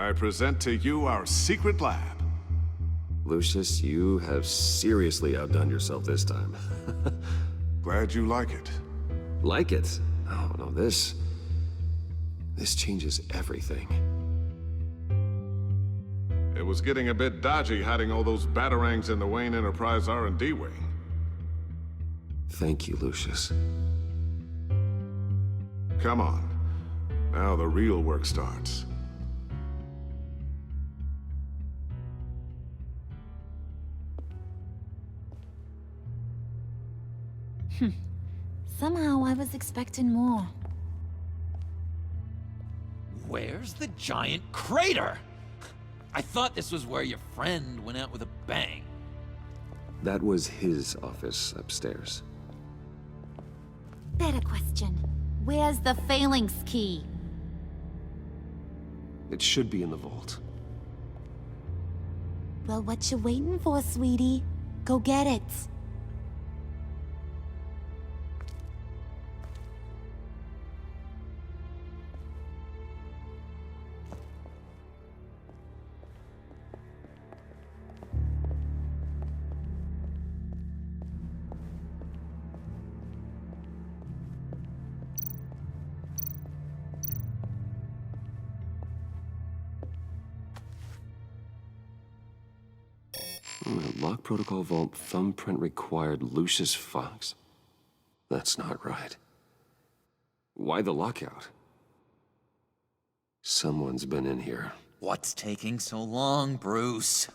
I present to you our secret lab. Lucius, you have seriously outdone yourself this time. Glad you like it. Like it? Oh, no, this changes everything. It was getting a bit dodgy hiding all those batarangs in the Wayne Enterprise R&D wing. Thank you, Lucius. Come on. Now the real work starts. Somehow I was expecting more. Where's the giant crater? I thought this was where your friend went out with a bang. That was his office upstairs. Better question. Where's the phalanx key? It should be in the vault. Well, what you waiting for, sweetie? Go get it. Lock protocol vault thumbprint required Lucius Fox? That's not right. Why the lockout? Someone's been in here. What's taking so long, Bruce?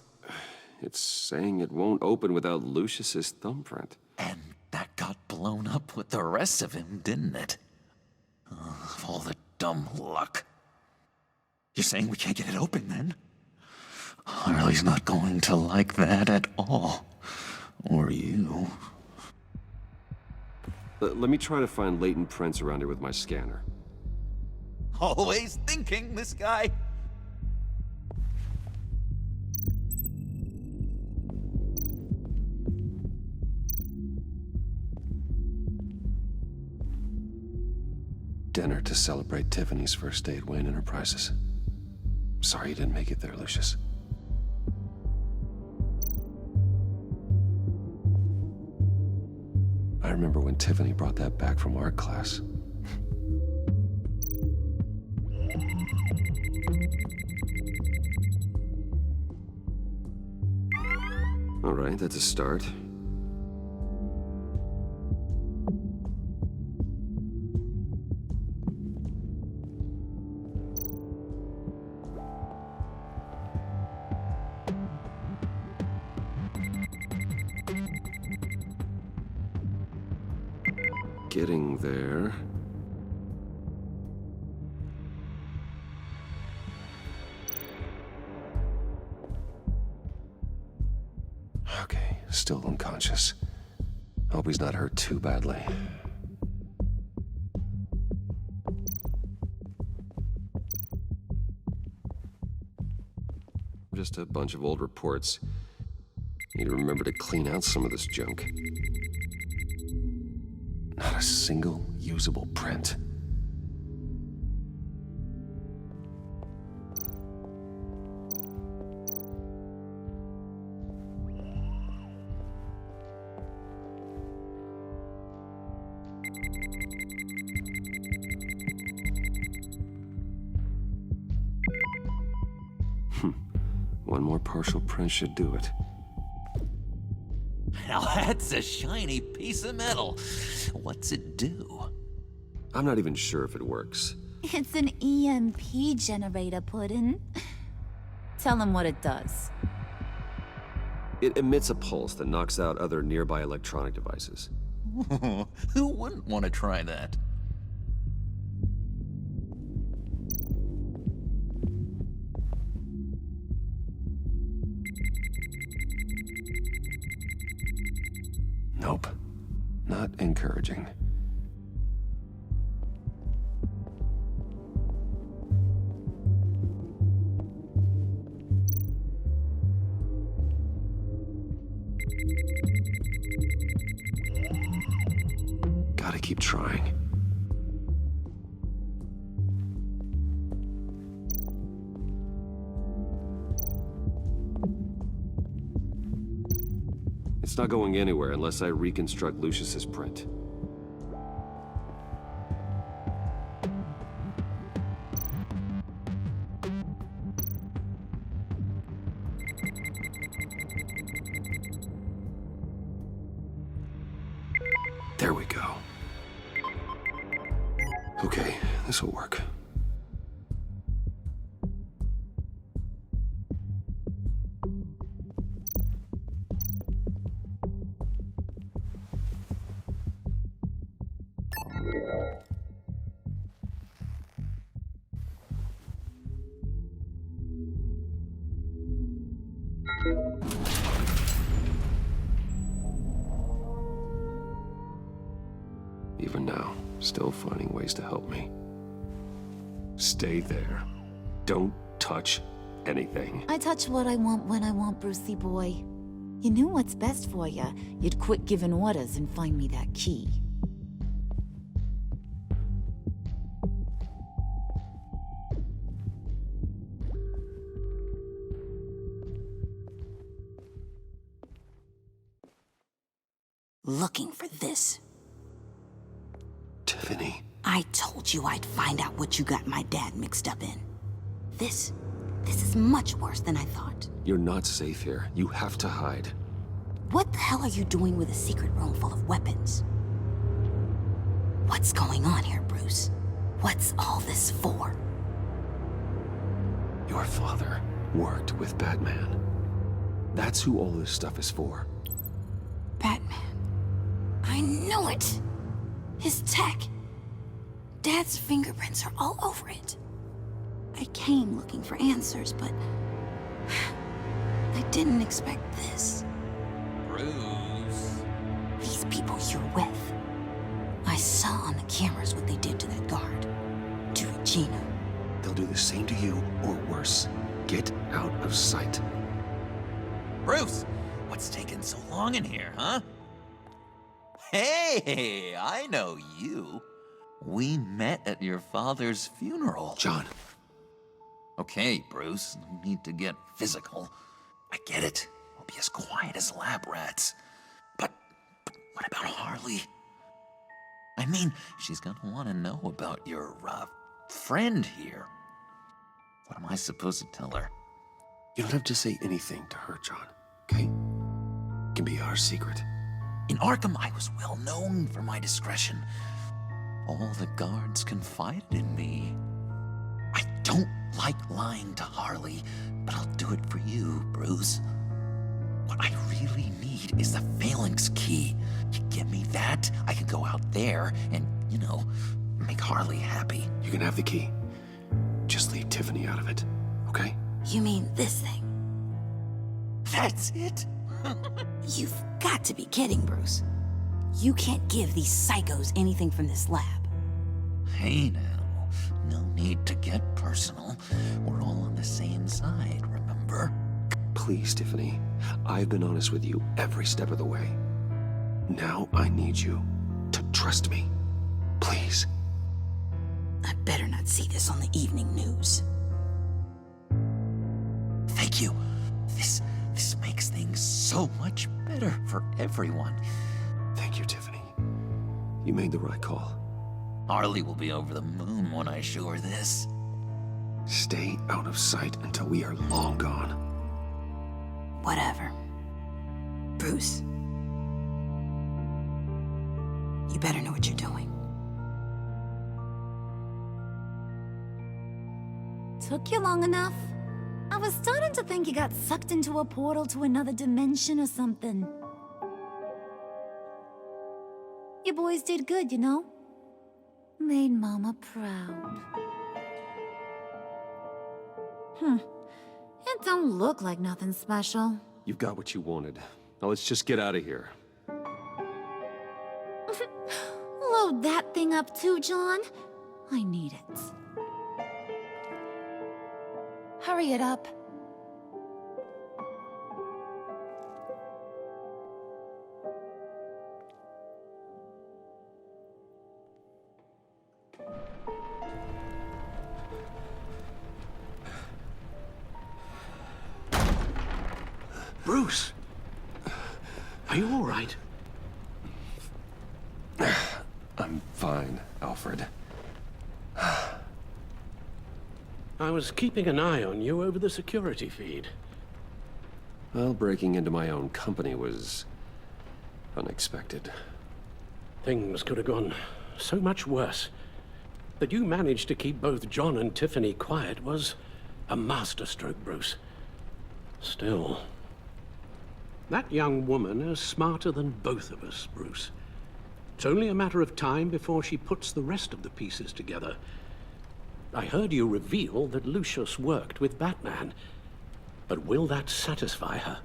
It's saying it won't open without Lucius's thumbprint. And that got blown up with the rest of him, didn't it? All the dumb luck. You're saying we can't get it open, then? Harley's not going to like that at all. Or you. Let me try to find latent prints around here with my scanner. Always thinking, this guy. Dinner to celebrate Tiffany's first day at Wayne Enterprises. Sorry you didn't make it there, Lucius. I remember when Tiffany brought that back from art class. All right, that's a start. Getting there. Okay, still unconscious. Hope he's not hurt too badly. Just a bunch of old reports. Need to remember to clean out some of this junk. Not a single usable print. One more partial print should do it. Now that's a shiny piece of metal. What's it do? I'm not even sure if it works. It's an EMP generator, Puddin'. Tell him what it does. It emits a pulse that knocks out other nearby electronic devices. Who wouldn't want to try that? Nope. Not encouraging. Gotta keep trying. It's not going anywhere unless I reconstruct Lucius's print. There we go. Okay, this will work. Even now, still finding ways to help me. Stay there. Don't touch anything. I touch what I want when I want, Brucey boy. You knew what's best for you. You'd quit giving orders and find me that key. Looking for this. Tiffany. I told you I'd find out what you got my dad mixed up in. This is much worse than I thought. You're not safe here. You have to hide. What the hell are you doing with a secret room full of weapons? What's going on here, Bruce? What's all this for? Your father worked with Batman. That's who all this stuff is for. Batman. I knew it! His tech. Dad's fingerprints are all over it. I came looking for answers, but I didn't expect this. Bruce. These people you're with. I saw on the cameras what they did to that guard. To Regina. They'll do the same to you, or worse. Get out of sight. Bruce! What's taking so long in here, huh? Hey, I know you. We met at your father's funeral. John. Okay, Bruce, no need to get physical. I get it. We'll be as quiet as lab rats. But what about Harley? I mean, she's gonna want to know about your, friend here. What am I supposed to tell her? You don't have to say anything to her, John, okay? It can be our secret. In Arkham, I was well known for my discretion. All the guards confided in me. I don't like lying to Harley, but I'll do it for you, Bruce. What I really need is the phalanx key. You give me that, I can go out there and, make Harley happy. You can have the key. Just leave Tiffany out of it, okay? You mean this thing? That's it? You've got to be kidding, Bruce. You can't give these psychos anything from this lab. Hey now, no need to get personal. We're all on the same side, remember? Please, Tiffany. I've been honest with you every step of the way. Now I need you to trust me. Please. I better not see this on the evening news. Thank you. This makes things so much better for everyone. Thank you, Tiffany. You made the right call. Harley will be over the moon when I show her this. Stay out of sight until we are long gone. Whatever. Bruce. You better know what you're doing. Took you long enough? I was starting to think you got sucked into a portal to another dimension or something. You boys did good, you know? Made Mama proud. It don't look like nothing special. You've got what you wanted. Now let's just get out of here. Load that thing up too, John. I need it. Hurry it up. Bruce! Are you all right? I'm fine, Alfred. I was keeping an eye on you over the security feed. Well, breaking into my own company was unexpected. Things could have gone so much worse. That you managed to keep both John and Tiffany quiet was a masterstroke, Bruce. Still, that young woman is smarter than both of us, Bruce. It's only a matter of time before she puts the rest of the pieces together. I heard you reveal that Lucius worked with Batman. But will that satisfy her?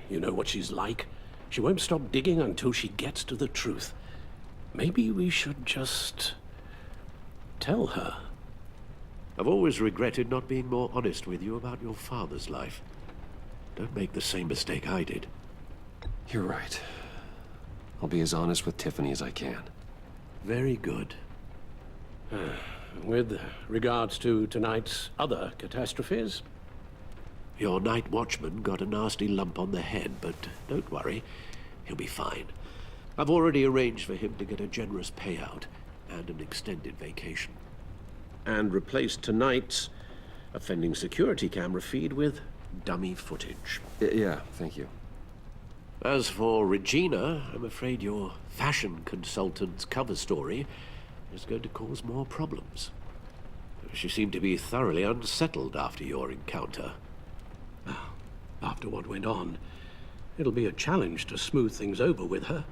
You know what she's like. She won't stop digging until she gets to the truth. Maybe we should just tell her. I've always regretted not being more honest with you about your father's life. Don't make the same mistake I did. You're right. I'll be as honest with Tiffany as I can. Very good. With regards to tonight's other catastrophes? Your night watchman got a nasty lump on the head, but don't worry. He'll be fine. I've already arranged for him to get a generous payout and an extended vacation. And replaced tonight's offending security camera feed with dummy footage. Yeah, thank you. As for Regina, I'm afraid your fashion consultant's cover story is going to cause more problems. She seemed to be thoroughly unsettled after your encounter. After what went on, it'll be a challenge to smooth things over with her.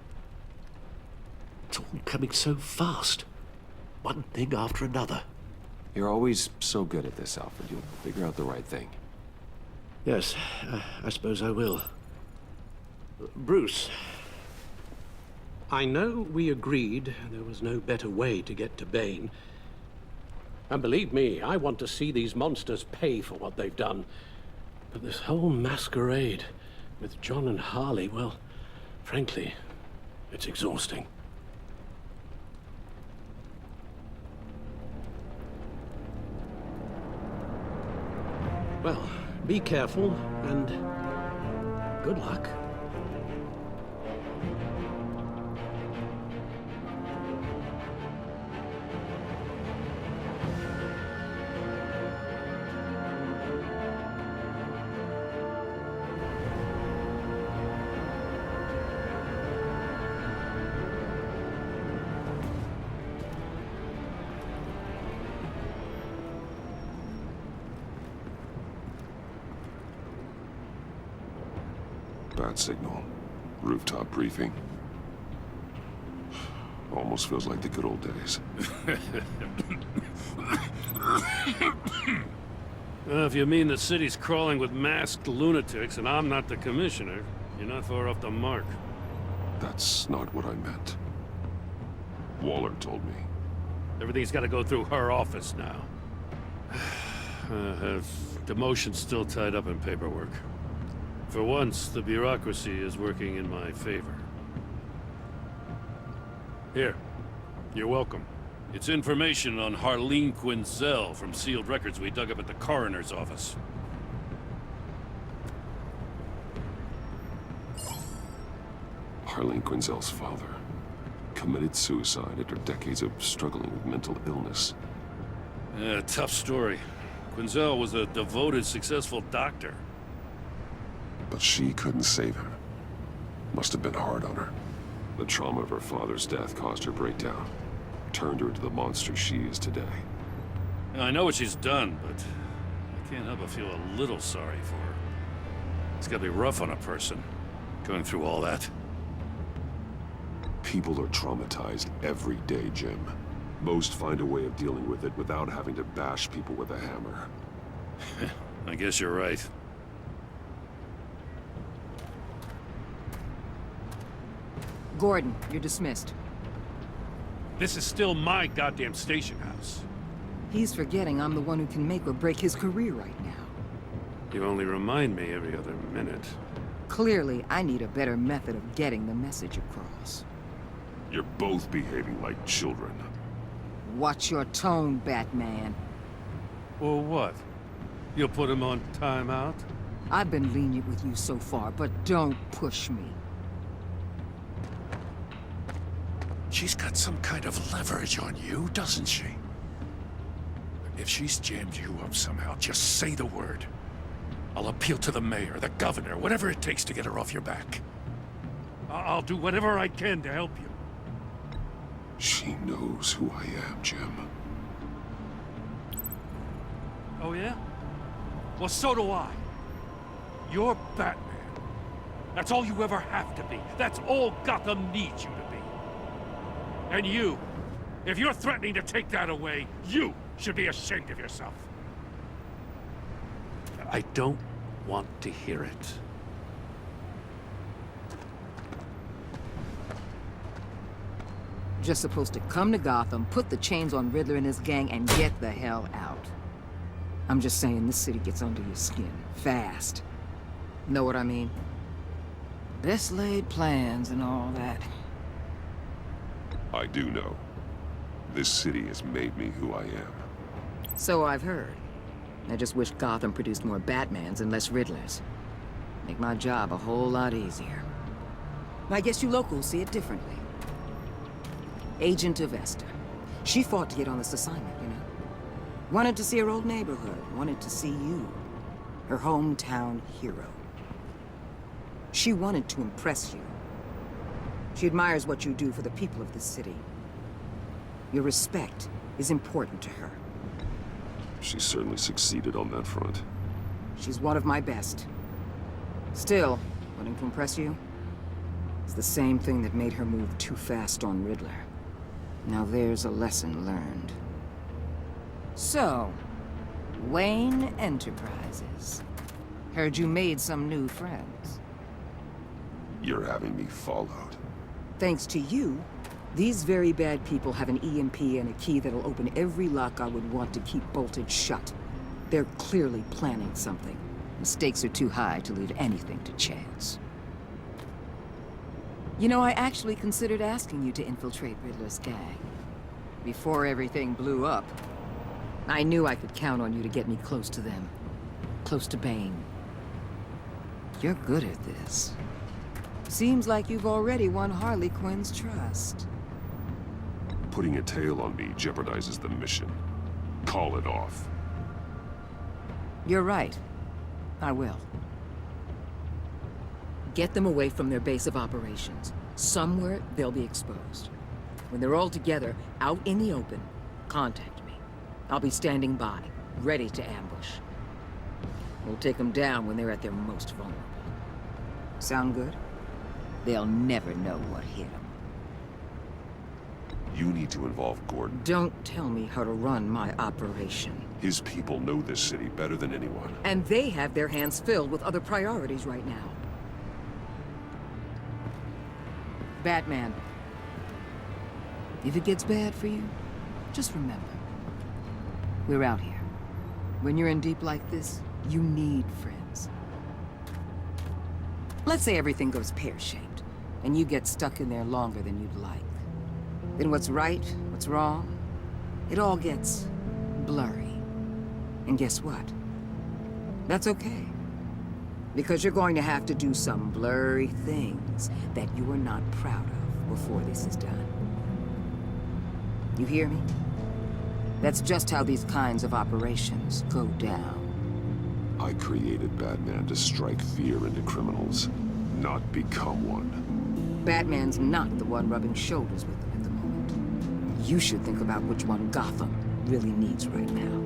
It's all coming so fast. One thing after another. You're always so good at this, Alfred. You'll figure out the right thing. Yes, I suppose I will. Bruce. I know we agreed there was no better way to get to Bane. And believe me, I want to see these monsters pay for what they've done. But this whole masquerade with John and Harley, well, frankly, it's exhausting. Well, be careful and good luck. Bad signal. Rooftop briefing. Almost feels like the good old days. If you mean the city's crawling with masked lunatics and I'm not the commissioner, you're not far off the mark. That's not what I meant. Waller told me. Everything's got to go through her office now. Demotion's still tied up in paperwork. For once, the bureaucracy is working in my favor. Here, you're welcome. It's information on Harleen Quinzel from sealed records we dug up at the coroner's office. Harleen Quinzel's father committed suicide after decades of struggling with mental illness. Yeah, tough story. Quinzel was a devoted, successful doctor. But she couldn't save him. Must have been hard on her. The trauma of her father's death caused her breakdown. Turned her into the monster she is today. I know what she's done, but I can't help but feel a little sorry for her. It's gotta be rough on a person, going through all that. People are traumatized every day, Jim. Most find a way of dealing with it without having to bash people with a hammer. I guess you're right. Gordon, you're dismissed. This is still my goddamn station house. He's forgetting I'm the one who can make or break his career right now. You only remind me every other minute. Clearly, I need a better method of getting the message across. You're both behaving like children. Watch your tone, Batman. Well, what? You'll put him on timeout? I've been lenient with you so far, but don't push me. She's got some kind of leverage on you, doesn't she? If she's jammed you up somehow, just say the word. I'll appeal to the mayor, the governor, whatever it takes to get her off your back. I'll do whatever I can to help you. She knows who I am, Jim. Oh, yeah? Well, so do I. You're Batman. That's all you ever have to be. That's all Gotham needs you to be. And you, if you're threatening to take that away, you should be ashamed of yourself. I don't want to hear it. Just supposed to come to Gotham, put the chains on Riddler and his gang, and get the hell out. I'm just saying, this city gets under your skin. Fast. Know what I mean? Best laid plans and all that. I do know. This city has made me who I am. So I've heard. I just wish Gotham produced more Batmans and less Riddlers. Make my job a whole lot easier. I guess you locals see it differently. Agent of Esther. She fought to get on this assignment, you know? Wanted to see her old neighborhood. Wanted to see you. Her hometown hero. She wanted to impress you. She admires what you do for the people of this city. Your respect is important to her. She certainly succeeded on that front. She's one of my best. Still, wouldn't impress you? It's the same thing that made her move too fast on Riddler. Now there's a lesson learned. So, Wayne Enterprises. Heard you made some new friends. You're having me followed. Thanks to you, these very bad people have an EMP and a key that'll open every lock I would want to keep bolted shut. They're clearly planning something. The stakes are too high to leave anything to chance. You know, I actually considered asking you to infiltrate Riddler's gang. Before everything blew up, I knew I could count on you to get me close to them. Close to Bane. You're good at this. Seems like you've already won Harley Quinn's trust. Putting a tail on me jeopardizes the mission. Call it off. You're right. I will. Get them away from their base of operations. Somewhere they'll be exposed. When they're all together, out in the open, contact me. I'll be standing by, ready to ambush. We'll take them down when they're at their most vulnerable. Sound good? They'll never know what hit them. You need to involve Gordon. Don't tell me how to run my operation. His people know this city better than anyone. And they have their hands filled with other priorities right now. Batman. If it gets bad for you, just remember. We're out here. When you're in deep like this, you need friends. Let's say everything goes pear-shaped, and you get stuck in there longer than you'd like. Then what's right, what's wrong, it all gets blurry. And guess what? That's okay. Because you're going to have to do some blurry things that you are not proud of before this is done. You hear me? That's just how these kinds of operations go down. I created Batman to strike fear into criminals, not become one. Batman's not the one rubbing shoulders with them at the moment. You should think about which one Gotham really needs right now.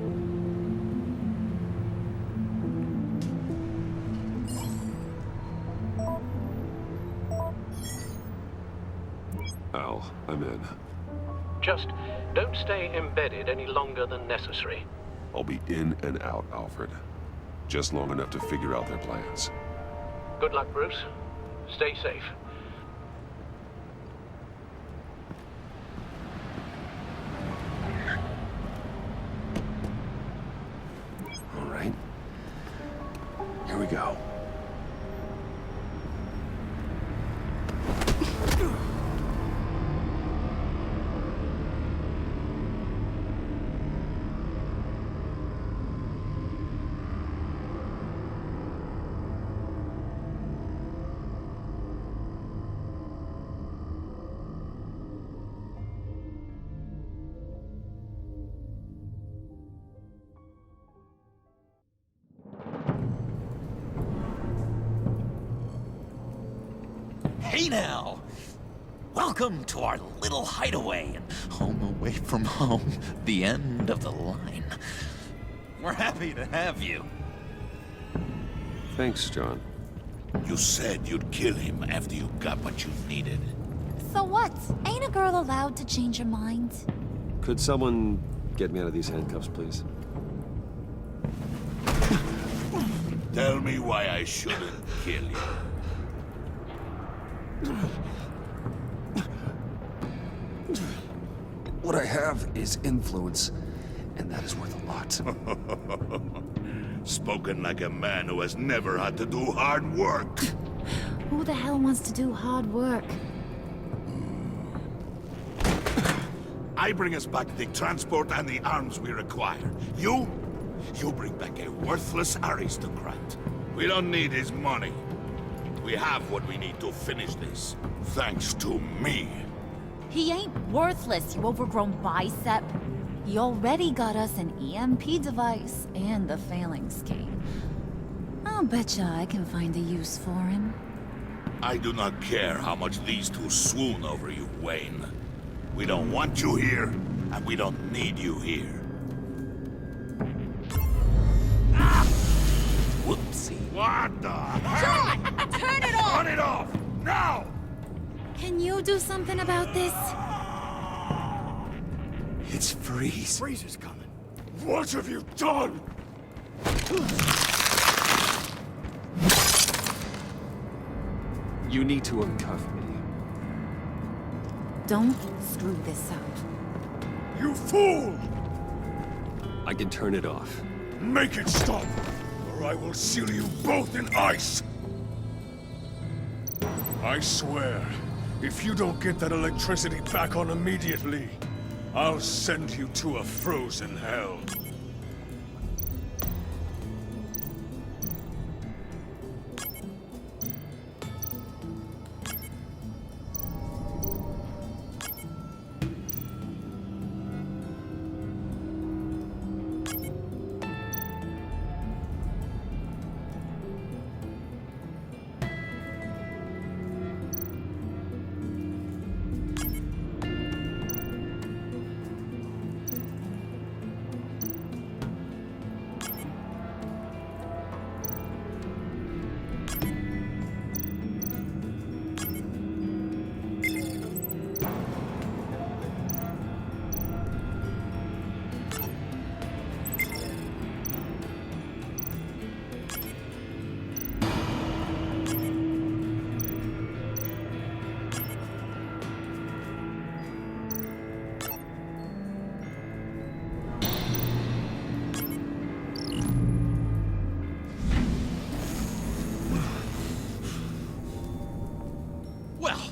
Al, I'm in. Just don't stay embedded any longer than necessary. I'll be in and out, Alfred. Just long enough to figure out their plans. Good luck, Bruce. Stay safe. All right. Here we go. Hey now! Welcome to our little hideaway and home away from home, the end of the line. We're happy to have you. Thanks, John. You said you'd kill him after you got what you needed. So what? Ain't a girl allowed to change her mind? Could someone get me out of these handcuffs, please? Tell me why I shouldn't kill you. What I have is influence, and that is worth a lot. Spoken like a man who has never had to do hard work. Who the hell wants to do hard work? I bring us back the transport and the arms we require. You bring back a worthless aristocrat. We don't need his money. We have what we need to finish this, thanks to me. He ain't worthless, you overgrown bicep. He already got us an EMP device and the phalanx key. I'll betcha I can find a use for him. I do not care how much these two swoon over you, Wayne. We don't want you here, and we don't need you here. Whoopsie. What the hell? John! Turn it off! Turn it off! Now! Can you do something about this? It's Freeze. Freeze is coming. What have you done? You need to uncuff me. Don't screw this up. You fool! I can turn it off. Make it stop, or I will seal you both in ice! I swear, if you don't get that electricity back on immediately, I'll send you to a frozen hell.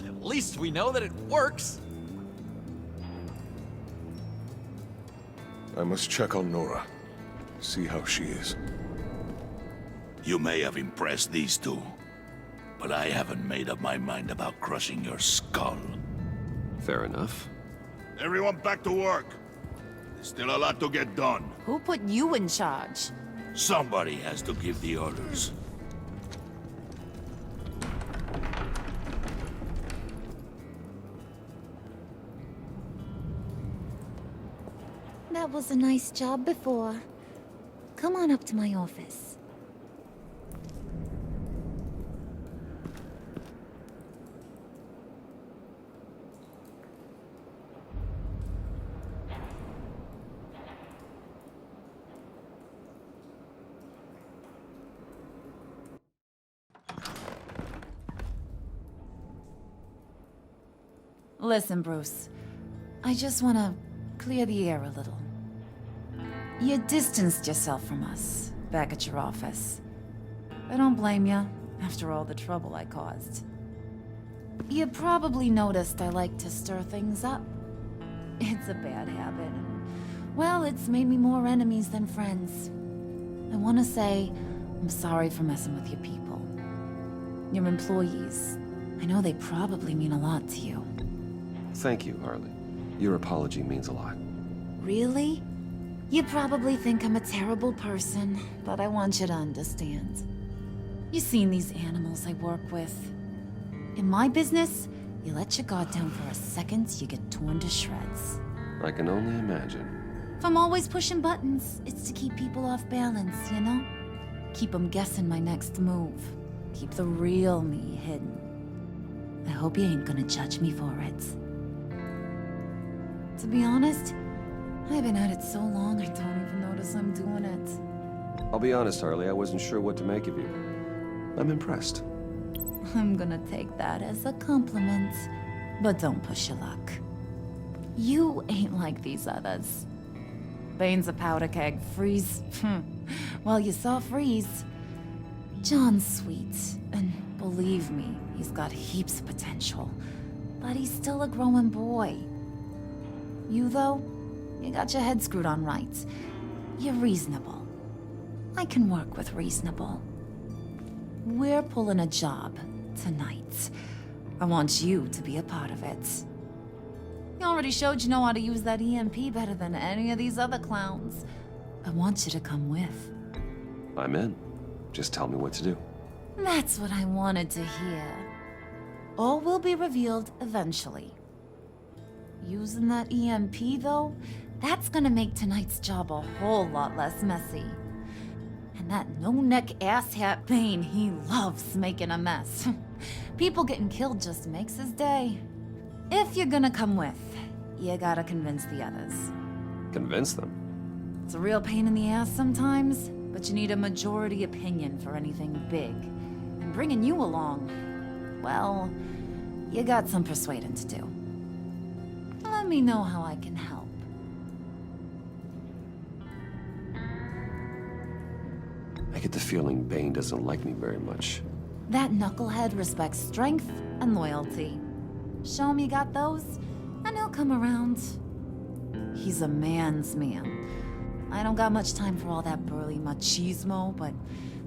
At least we know that it works. I must check on Nora. See how she is. You may have impressed these two, but I haven't made up my mind about crushing your skull. Fair enough. Everyone back to work. There's still a lot to get done. Who put you in charge? Somebody has to give the orders. That was a nice job before. Come on up to my office. Listen, Bruce. I just want to clear the air a little. You distanced yourself from us, back at your office. I don't blame you, after all the trouble I caused. You probably noticed I like to stir things up. It's a bad habit. Well, it's made me more enemies than friends. I want to say, I'm sorry for messing with your people. Your employees. I know they probably mean a lot to you. Thank you, Harley. Your apology means a lot. Really? You probably think I'm a terrible person, but I want you to understand. You've seen these animals I work with. In my business, you let your guard down for a second, you get torn to shreds. I can only imagine. If I'm always pushing buttons, it's to keep people off balance, you know? Keep them guessing my next move. Keep the real me hidden. I hope you ain't gonna judge me for it. To be honest, I've been at it so long I don't even notice I'm doing it. I'll be honest, Harley, I wasn't sure what to make of you. I'm impressed. I'm gonna take that as a compliment, but don't push your luck. You ain't like these others. Bane's a powder keg, Freeze. Well, you saw Freeze. John's sweet, and believe me, he's got heaps of potential. But he's still a growing boy. You, though, you got your head screwed on right. You're reasonable. I can work with reasonable. We're pulling a job tonight. I want you to be a part of it. You already showed you know how to use that EMP better than any of these other clowns. I want you to come with. I'm in. Just tell me what to do. That's what I wanted to hear. All will be revealed eventually. Using that EMP, though, that's gonna make tonight's job a whole lot less messy. And that no-neck asshat Bane, he loves making a mess. People getting killed just makes his day. If you're gonna come with, you gotta convince the others. Convince them? It's a real pain in the ass sometimes, but you need a majority opinion for anything big. And bringing you along, well, you got some persuading to do. Let me know how I can help. I get the feeling Bane doesn't like me very much. That knucklehead respects strength and loyalty. Show him you got those, and he'll come around. He's a man's man. I don't got much time for all that burly machismo, but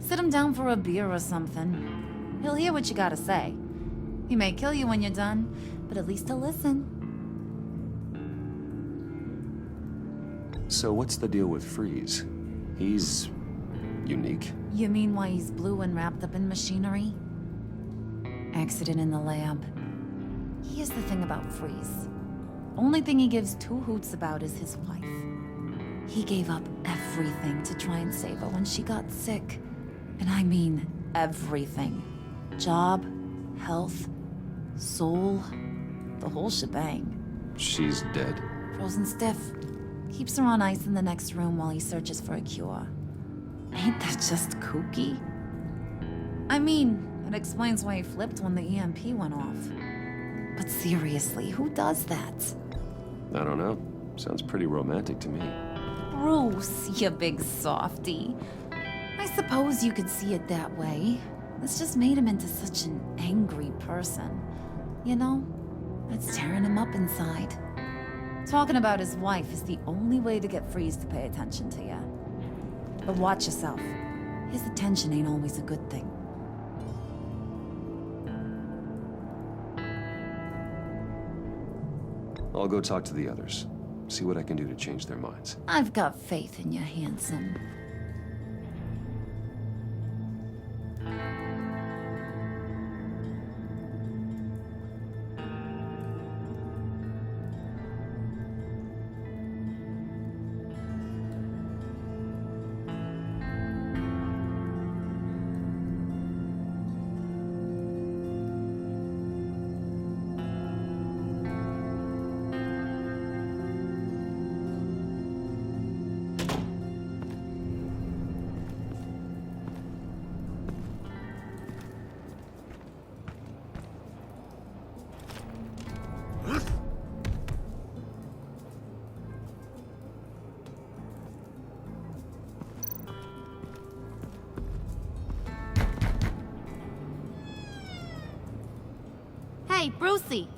sit him down for a beer or something. He'll hear what you gotta say. He may kill you when you're done, but at least he'll listen. So what's the deal with Freeze? He's unique. You mean why he's blue and wrapped up in machinery? Accident in the lab. Here's the thing about Freeze. Only thing he gives two hoots about is his wife. He gave up everything to try and save her when she got sick. And I mean everything. Job, health, soul, the whole shebang. She's dead. Frozen stiff. Keeps her on ice in the next room while he searches for a cure. Ain't that just kooky? I mean, it explains why he flipped when the EMP went off. But seriously, who does that? I don't know. Sounds pretty romantic to me. Bruce, you big softy. I suppose you could see it that way. This just made him into such an angry person. You know, it's tearing him up inside. Talking about his wife is the only way to get Freeze to pay attention to you. But watch yourself. His attention ain't always a good thing. I'll go talk to the others. See what I can do to change their minds. I've got faith in you, handsome. Hey, Brucey,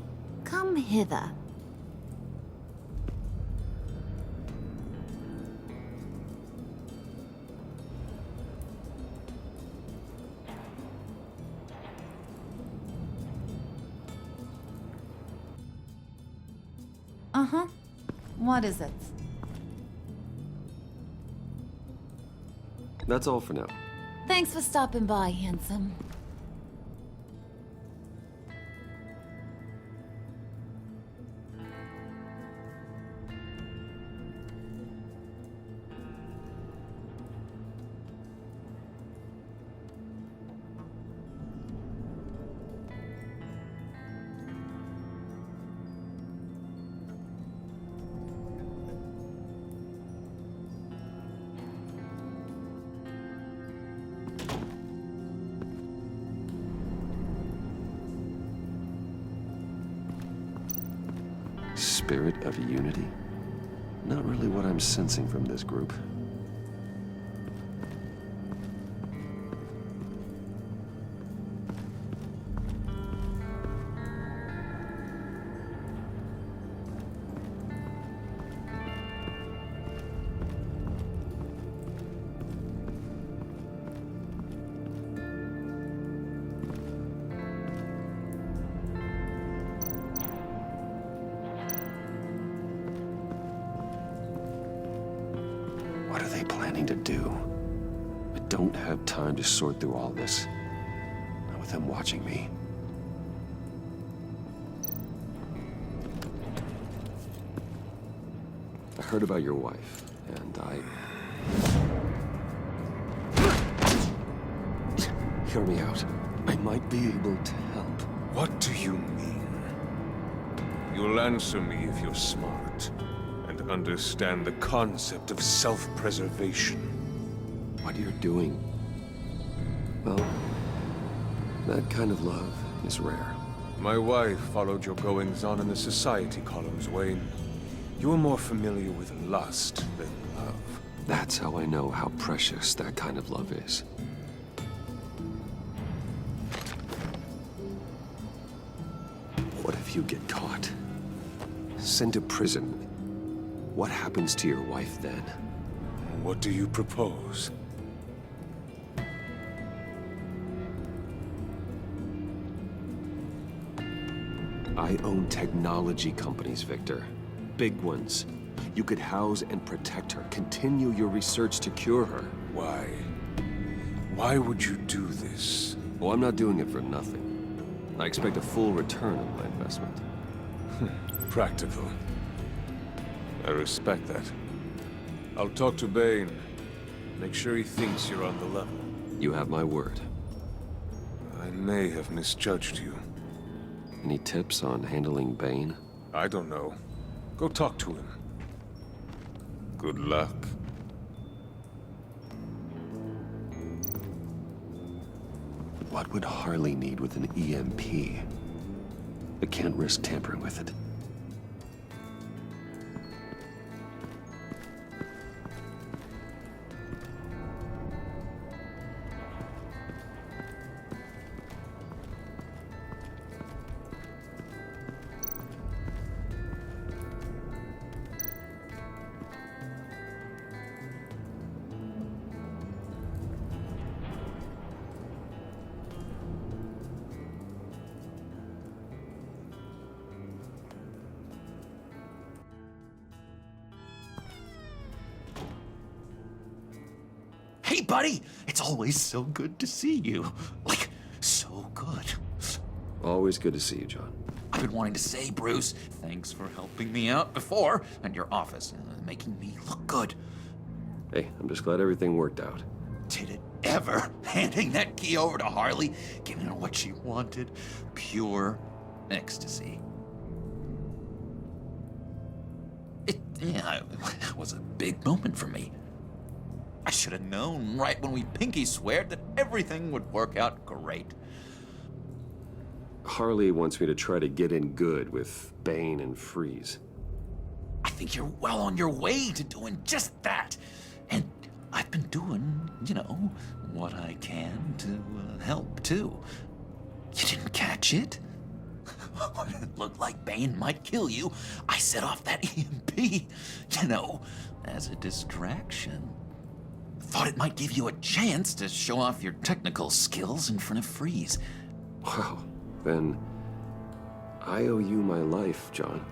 come hither. Uh-huh. What is it? That's all for now. Thanks for stopping by, handsome. spirit of unity? Not really what I'm sensing from this group. What are they planning to do? I don't have time to sort through all this. Not with them watching me. I heard about your wife, and Hear me out. I might be able to help. What do you mean? You'll answer me if you're smart and understand the concept of self-preservation. What you're doing, well, that kind of love is rare. My wife followed your goings-on in the society columns, Wayne. You're more familiar with lust than love. That's how I know how precious that kind of love is. What if you get caught? Sent to prison. What happens to your wife then? What do you propose? I own technology companies, Victor. Big ones. You could house and protect her. Continue your research to cure her. Why? Why would you do this? Oh, I'm not doing it for nothing. I expect a full return on my investment. Practical. I respect that. I'll talk to Bane. Make sure he thinks you're on the level. You have my word. I may have misjudged you. Any tips on handling Bane? I don't know. Go talk to him. Good luck. What would Harley need with an EMP? I can't risk tampering with it. Hey, buddy! It's always so good to see you. Like, so good. Always good to see you, John. I've been wanting to say, Bruce, thanks for helping me out before, and your office, making me look good. Hey, I'm just glad everything worked out. Did it ever? Handing that key over to Harley, giving her what she wanted. Pure ecstasy. It was a big moment for me. I should have known right when we pinky sweared that everything would work out great. Harley wants me to try to get in good with Bane and Freeze. I think you're well on your way to doing just that. And I've been doing, what I can to help, too. You didn't catch it? When it looked like Bane might kill you, I set off that EMP, as a distraction. Thought it might give you a chance to show off your technical skills in front of Freeze. Wow, then I owe you my life, John.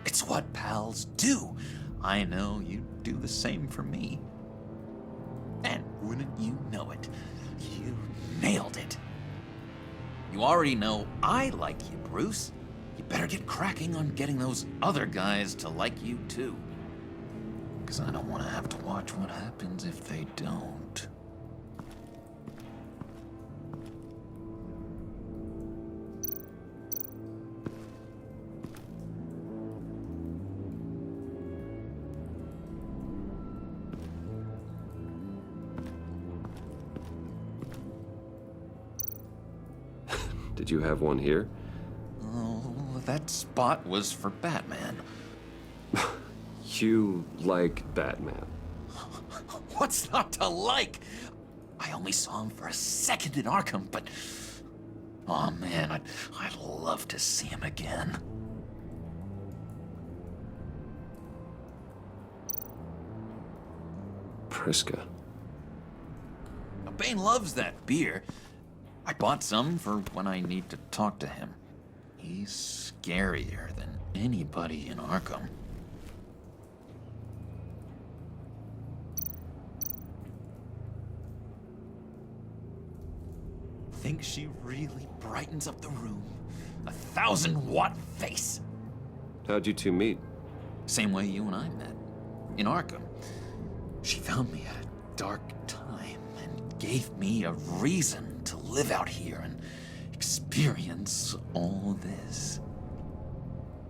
It's what pals do. I know you'd do the same for me. And wouldn't you know it, you nailed it. You already know I like you, Bruce. You better get cracking on getting those other guys to like you, too. Because I don't want to have to watch what happens if they don't. Did you have one here? Oh, that spot was for Batman. You like Batman? What's not to like? I only saw him for a second in Arkham, but... oh man, I'd love to see him again. Priska. Bane loves that beer. I bought some for when I need to talk to him. He's scarier than anybody in Arkham. Think she really brightens up the room? 1,000-watt face. How'd you two meet? Same way you and I met. In Arkham. She found me at a dark time and gave me a reason to live out here and experience all this.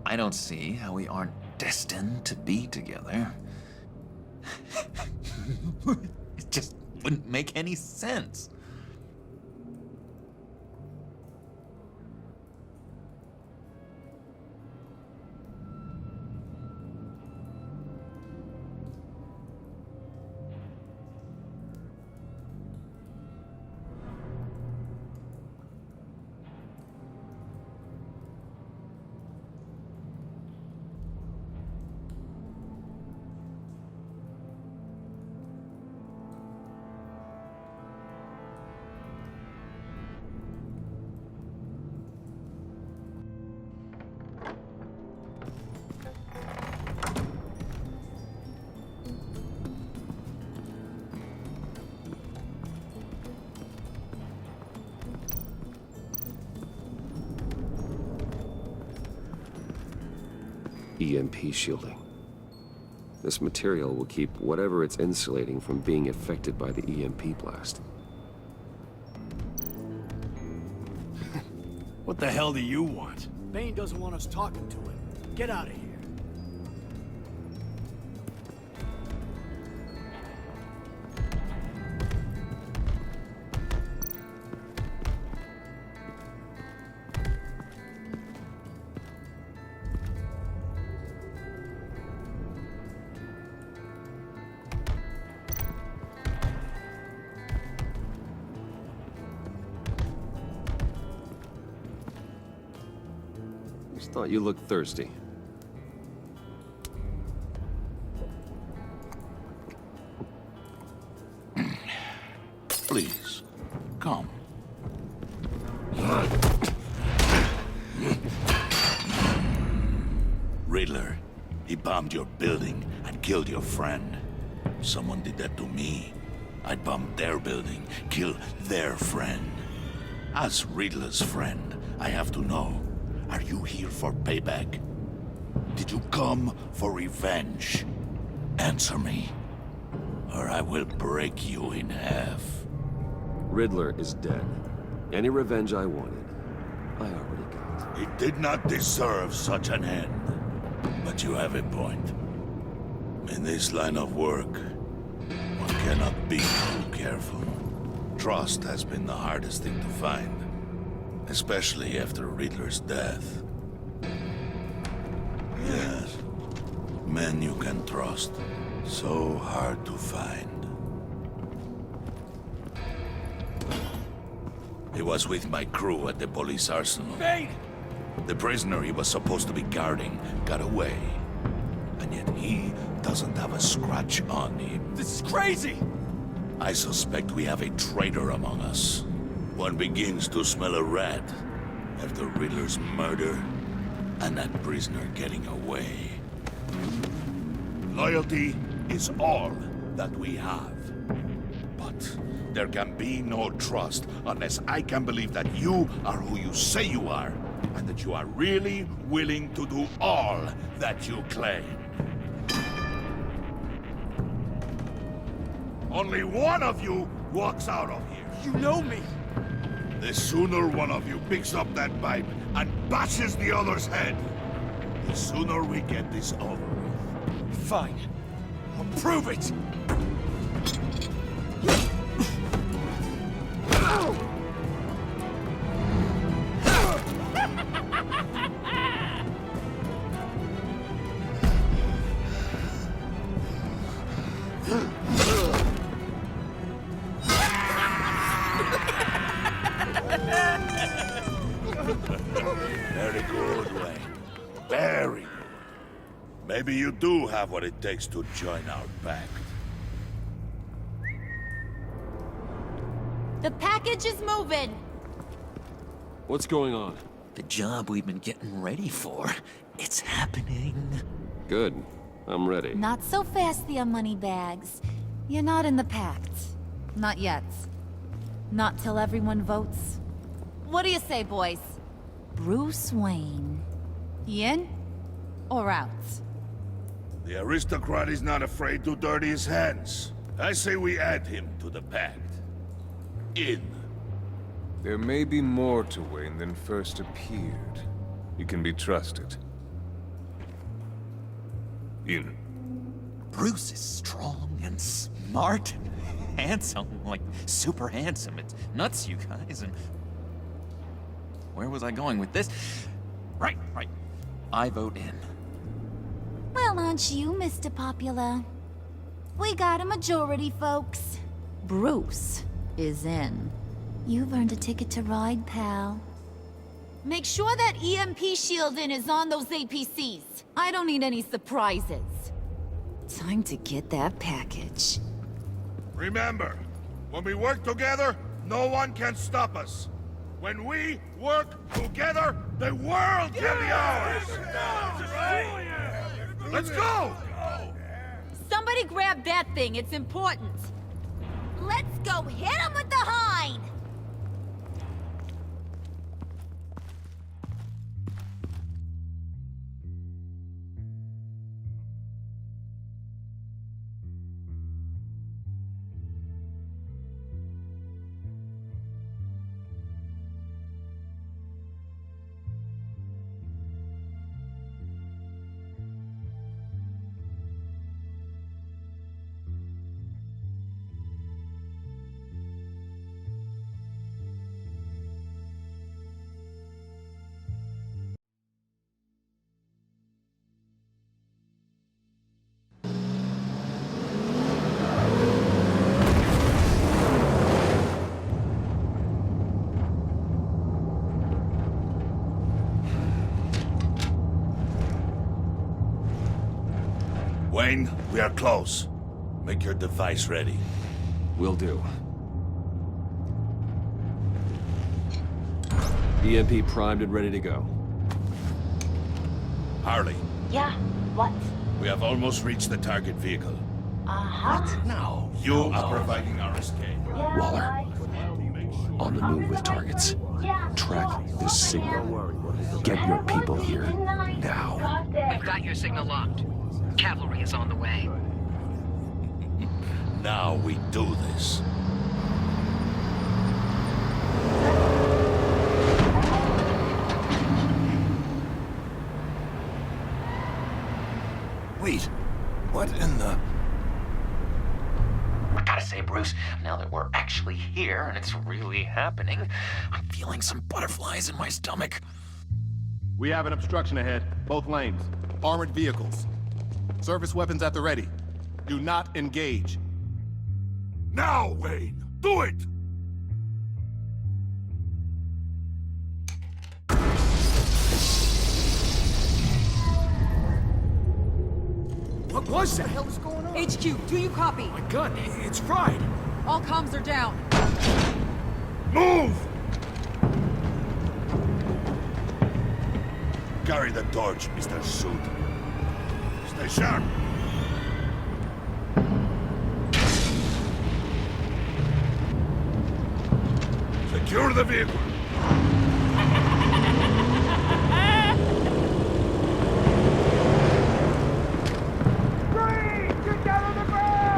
I don't see how we aren't destined to be together. It just wouldn't make any sense. EMP shielding. This material will keep whatever it's insulating from being affected by the EMP blast. What the hell do you want? Bane doesn't want us talking to him. Get out of here. Just thought you looked thirsty. Please, come. Riddler, he bombed your building and killed your friend. Someone did that to me. I'd bomb their building, kill their friend. As Riddler's friend, I have to know, are you here for payback? Did you come for revenge? Answer me, or I will break you in half. Riddler is dead. Any revenge I wanted, I already got. He did not deserve such an end. But you have a point. In this line of work, one cannot be too careful. Trust has been the hardest thing to find. Especially after Riddler's death. Yes. Men you can trust. So hard to find. He was with my crew at the police arsenal. Bane! The prisoner he was supposed to be guarding got away. And yet he doesn't have a scratch on him. This is crazy! I suspect we have a traitor among us. One begins to smell a rat after Riddler's murder and that prisoner getting away. Loyalty is all that we have. But there can be no trust unless I can believe that you are who you say you are, and that you are really willing to do all that you claim. Only one of you walks out of here. You know me! The sooner one of you picks up that pipe and bashes the other's head, the sooner we get this over with. Fine. I'll prove it! Maybe you do have what it takes to join our pact. The package is moving! What's going on? The job we've been getting ready for. It's happening. Good. I'm ready. Not so fast, the moneybags. You're not in the pact. Not yet. Not till everyone votes. What do you say, boys? Bruce Wayne. In or out? The aristocrat is not afraid to dirty his hands. I say we add him to the pact. In. There may be more to Wayne than first appeared. You can be trusted. In. Bruce is strong and smart and handsome, like super handsome. It's nuts, you guys. And where was I going with this? Right. I vote in. Well, aren't you, Mr. Popular? We got a majority, folks. Bruce is in. You've earned a ticket to ride, pal. Make sure that EMP shielding is on those APCs. I don't need any surprises. Time to get that package. Remember, when we work together, no one can stop us. When we work together, the world can be ours! Let's go! Somebody grab that thing, it's important. Let's go hit him with the hind! Wayne, we are close. Make your device ready. Will do. EMP primed and ready to go. Harley, Yeah, what? we have almost reached the target vehicle. Uh-huh. No. You are providing our escape. Waller, on the move with targets. Track this signal. Get your people here, now. We've got your signal locked. Cavalry is on the way. Now we do this. Wait, what in the... I gotta say, Bruce, now that we're actually here and it's really happening, I'm feeling some butterflies in my stomach. We have an obstruction ahead, both lanes. Armored vehicles. Service weapons at the ready. Do not engage. Now, Wayne! Do it! What was that? What the hell is going on? HQ, do you copy? My gun, it's fried. All comms are down. Move! Carry the torch, Mr. Suit. Stay sharp. Secure the vehicle.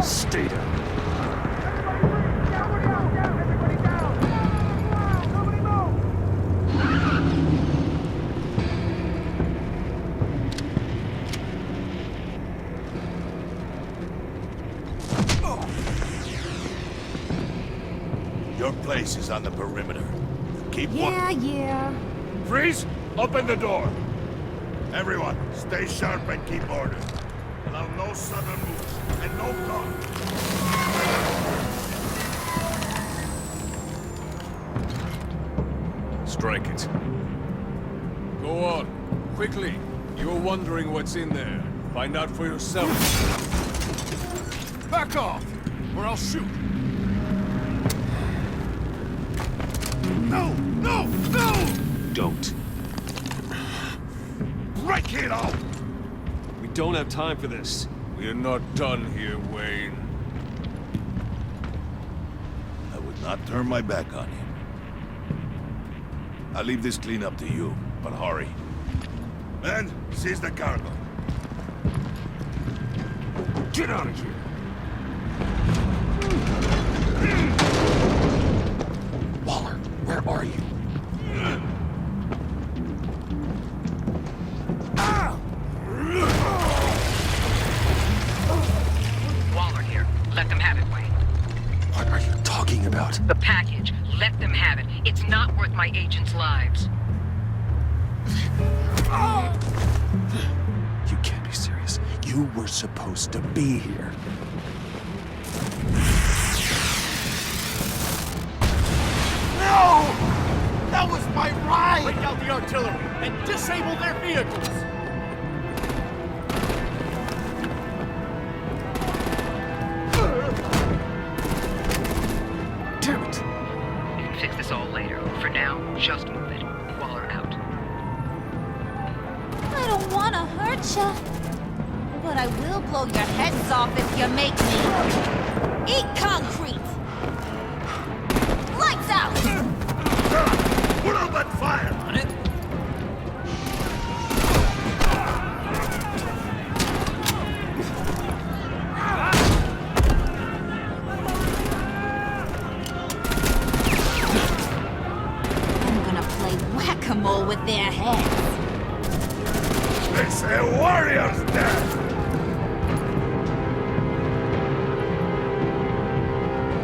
Stay down. Your place is on the perimeter. Keep Yeah. Freeze! Open the door! Everyone, stay sharp and keep order. Allow no sudden moves, and no talk. Strike it. Go on. Quickly. You're wondering what's in there. Find out for yourself. Back off, or I'll shoot. No! No! No! Don't. Break it out! We don't have time for this. We're not done here, Wayne. I would not turn my back on him. I'll leave this clean up to you, but hurry. Men, seize the cargo. Get out of here! Waller, where are you? Waller here. Let them have it, Wayne. What are you talking about? The package. Let them have it. It's not worth my agents' lives. You can't be serious. You were supposed to be here. No! That was my ride! Break out the artillery and disable their vehicles! Damn it! You can fix this all later. For now, just move it. Waller out. I don't want to hurt you, but I will blow your heads off if you make me eat concrete. Lights out! Put out that fire! On it? I'm gonna play whack-a-mole with their heads. They say warrior's death!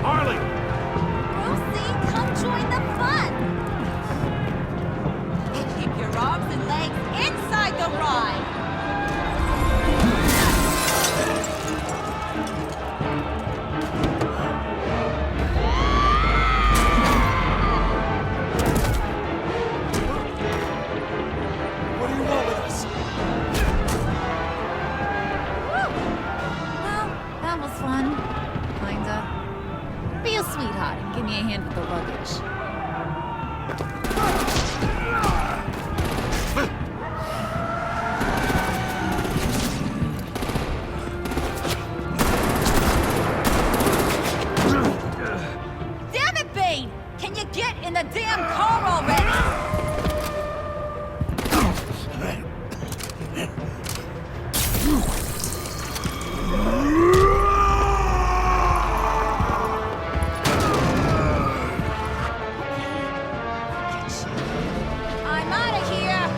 Harley! Brucey, come join the fun! Keep your arms and legs inside the ride! What do you want with us? Well, that was fun. Kinda. Be a sweetheart and give me a hand with the luggage. Damn it, Bane! Can you get in the damn car already? I'm out of here!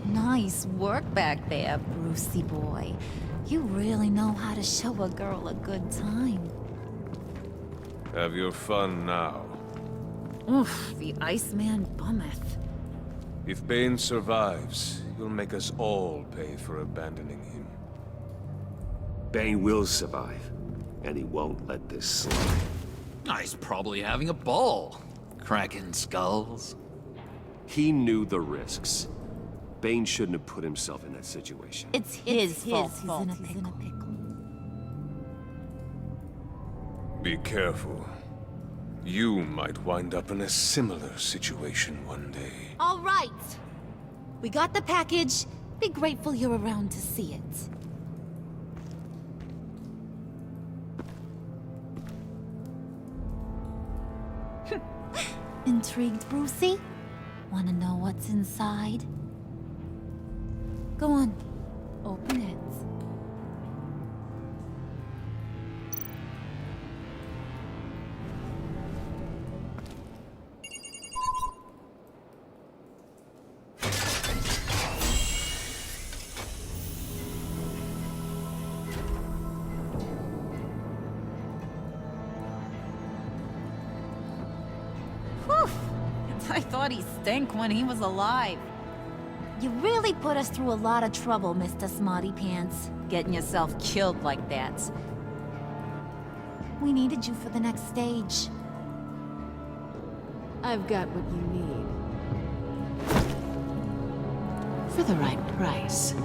Nice work back there, Brucey boy. You really know how to show a girl a good time. Have your fun now. Oof, the Iceman bummeth. If Bane survives, you'll make us all pay for abandoning him. Bane will survive, and he won't let this slide. He's probably having a ball. Cracking skulls. He knew the risks. Bane shouldn't have put himself in that situation. It's his fault. He's in a pickle. Be careful. You might wind up in a similar situation one day. All right. We got the package. Be grateful you're around to see it. Intrigued, Brucey? Wanna know what's inside? Go on. Open it. I thought he stank when he was alive. You really put us through a lot of trouble, Mr. Smarty Pants. Getting yourself killed like that. We needed you for the next stage. I've got what you need. For the right price.